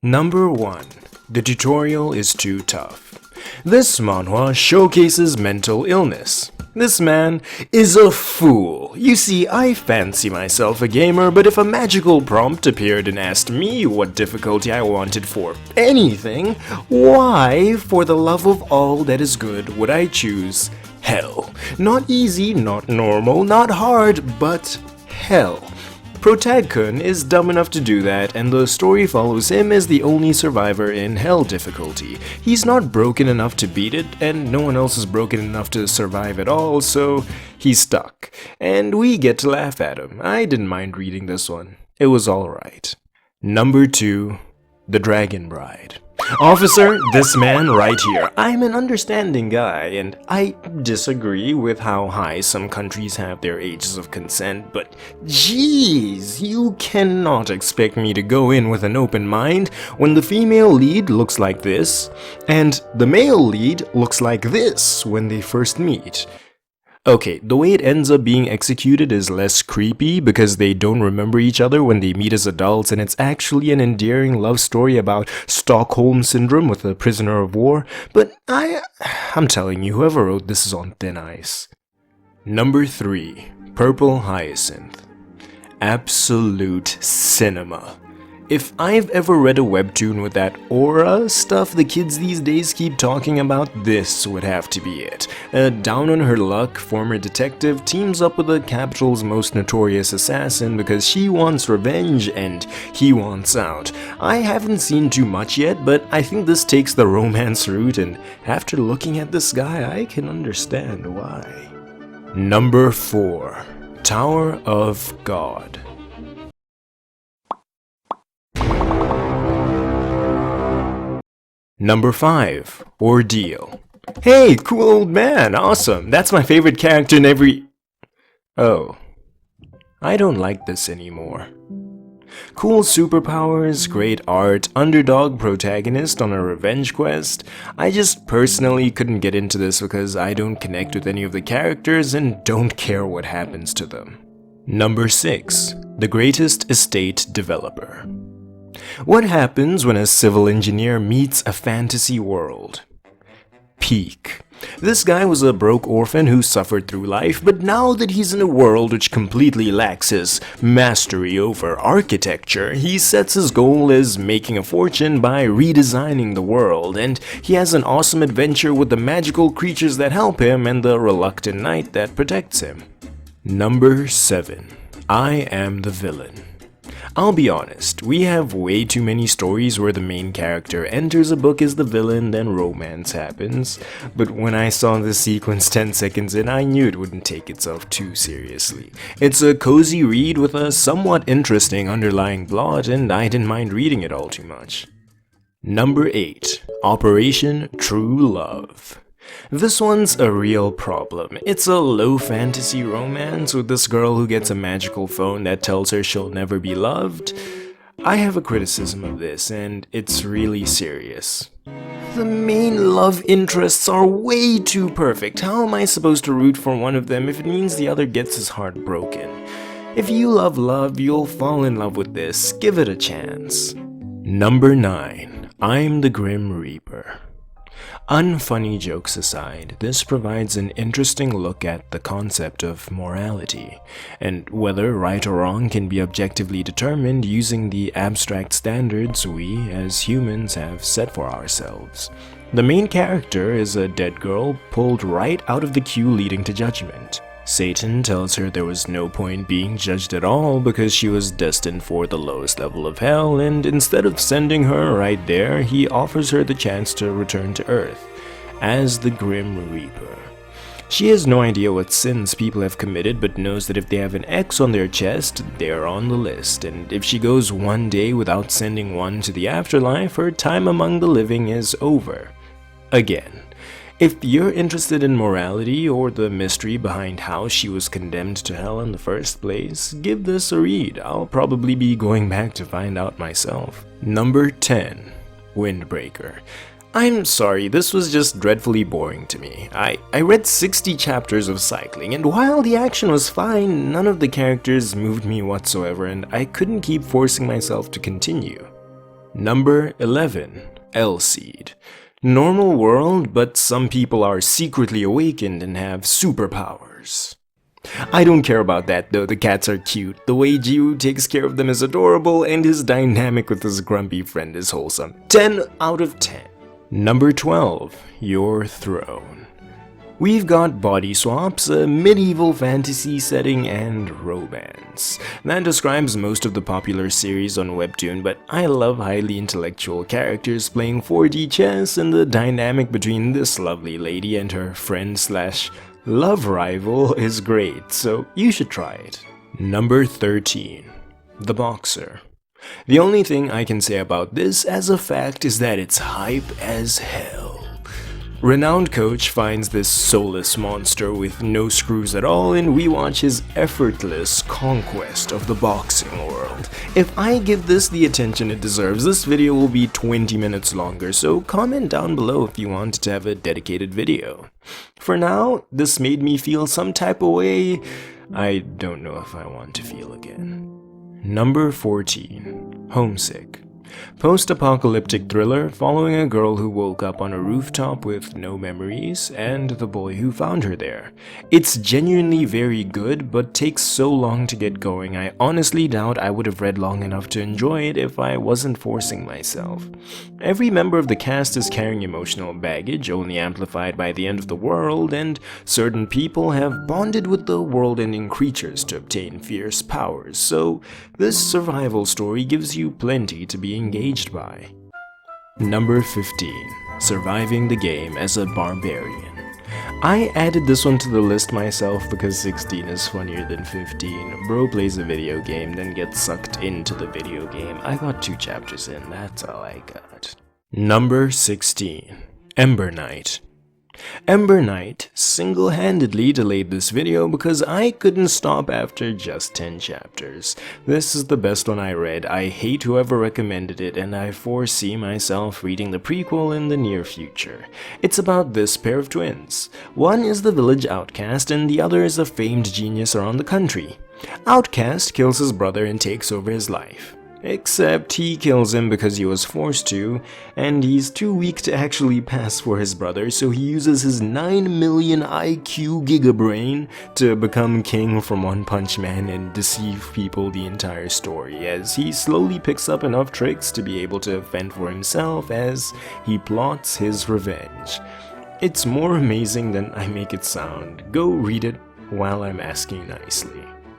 Number 1. The tutorial is too tough. This manhwa showcases mental illness. This man is a fool. You see, I fancy myself a gamer, but if a magical prompt appeared and asked me what difficulty I wanted for anything, why, for the love of all that is good, would I choose hell? Not easy, not normal, not hard, but hell. Protag-kun is dumb enough to do that, and the story follows him as the only survivor in hell difficulty. He's not broken enough to beat it, and no one else is broken enough to survive at all, so he's stuck. And we get to laugh at him. I didn't mind reading this one. It was alright. Number 2. The Dragon Bride. Officer, this man right here. I'm an understanding guy, and I disagree with how high some countries have their ages of consent, but jeez, you cannot expect me to go in with an open mind when the female lead looks like this, and the male lead looks like this when they first meet. Okay, the way it ends up being executed is less creepy because they don't remember each other when they meet as adults, and it's actually an endearing love story about Stockholm Syndrome with a prisoner of war, but I'm telling you, whoever wrote this is on thin ice. Number 3. Purple Hyacinth. Absolute cinema. If I've ever read a webtoon with that aura stuff the kids these days keep talking about, this would have to be it. A down-on-her-luck former detective teams up with the capital's most notorious assassin because she wants revenge and he wants out. I haven't seen too much yet, but I think this takes the romance route, and after looking at this guy, I can understand why. Number 4. Tower of God. Number 5. Ordeal. Hey, cool old man, awesome. That's my favorite character in every... Oh. I don't like this anymore. Cool superpowers, great art, underdog protagonist on a revenge quest. I just personally couldn't get into this because I don't connect with any of the characters and don't care what happens to them. Number 6. The Greatest Estate Developer. What happens when a civil engineer meets a fantasy world? Peak. This guy was a broke orphan who suffered through life, but now that he's in a world which completely lacks his mastery over architecture, he sets his goal as making a fortune by redesigning the world, and he has an awesome adventure with the magical creatures that help him and the reluctant knight that protects him. Number 7. I Am the Villain. I'll be honest, we have way too many stories where the main character enters a book as the villain, then romance happens. But when I saw this sequence 10 seconds in, I knew it wouldn't take itself too seriously. It's a cozy read with a somewhat interesting underlying plot, and I didn't mind reading it all too much. Number 8. Operation True Love. This one's a real problem. It's a low fantasy romance with this girl who gets a magical phone that tells her she'll never be loved. I have a criticism of this, and it's really serious. The main love interests are way too perfect. How am I supposed to root for one of them if it means the other gets his heart broken? If you love love, you'll fall in love with this. Give it a chance. Number 9. I'm the Grim Reaper. Unfunny jokes aside, this provides an interesting look at the concept of morality, and whether right or wrong can be objectively determined using the abstract standards we, as humans, have set for ourselves. The main character is a dead girl pulled right out of the queue leading to judgment. Satan tells her there was no point being judged at all because she was destined for the lowest level of hell, and instead of sending her right there, he offers her the chance to return to Earth as the Grim Reaper. She has no idea what sins people have committed, but knows that if they have an X on their chest, they're on the list, and if she goes one day without sending one to the afterlife, her time among the living is over. Again. If you're interested in morality or the mystery behind how she was condemned to hell in the first place, give this a read. I'll probably be going back to find out myself. Number 10. Windbreaker. I'm sorry, this was just dreadfully boring to me. I read 60 chapters of cycling, and while the action was fine, none of the characters moved me whatsoever, and I couldn't keep forcing myself to continue. Number 11. Elseed. Normal world, but some people are secretly awakened and have superpowers. I don't care about that though, the cats are cute, the way Jiwoo takes care of them is adorable, and his dynamic with his grumpy friend is wholesome. 10 out of 10. Number 12. Your Throne. We've got body swaps, a medieval fantasy setting, and romance. That describes most of the popular series on Webtoon, but I love highly intellectual characters playing 4D chess, and the dynamic between this lovely lady and her friend/love rival is great, so you should try it. Number 13. The Boxer. The only thing I can say about this as a fact is that it's hype as hell. Renowned coach finds this soulless monster with no screws at all, and we watch his effortless conquest of the boxing world. If I give this the attention it deserves, this video will be 20 minutes longer, so comment down below if you want to have a dedicated video. For now, this made me feel some type of way I don't know if I want to feel again. Number 14. Homesick. Post-apocalyptic thriller following a girl who woke up on a rooftop with no memories and the boy who found her there. It's genuinely very good, but takes so long to get going. I honestly doubt I would have read long enough to enjoy it if I wasn't forcing myself. Every member of the cast is carrying emotional baggage, only amplified by the end of the world, and certain people have bonded with the world-ending creatures to obtain fierce powers, so this survival story gives you plenty to be engaged by. Number 15. Surviving the game as a barbarian. I added this one to the list myself because 16 is funnier than 15. Bro plays a video game, then gets sucked into the video game. I got 2 chapters in, that's all I got. Number 16. Ember Knight. Ember Knight single-handedly delayed this video because I couldn't stop after just 10 chapters. This is the best one I read. I hate whoever recommended it, and I foresee myself reading the prequel in the near future. It's about this pair of twins. One is the village outcast and the other is a famed genius around the country. Outcast kills his brother and takes over his life. Except he kills him because he was forced to, and he's too weak to actually pass for his brother, so he uses his 9 million IQ gigabrain to become king from One Punch Man and deceive people the entire story, as he slowly picks up enough tricks to be able to fend for himself as he plots his revenge. It's more amazing than I make it sound. Go read it while I'm asking nicely.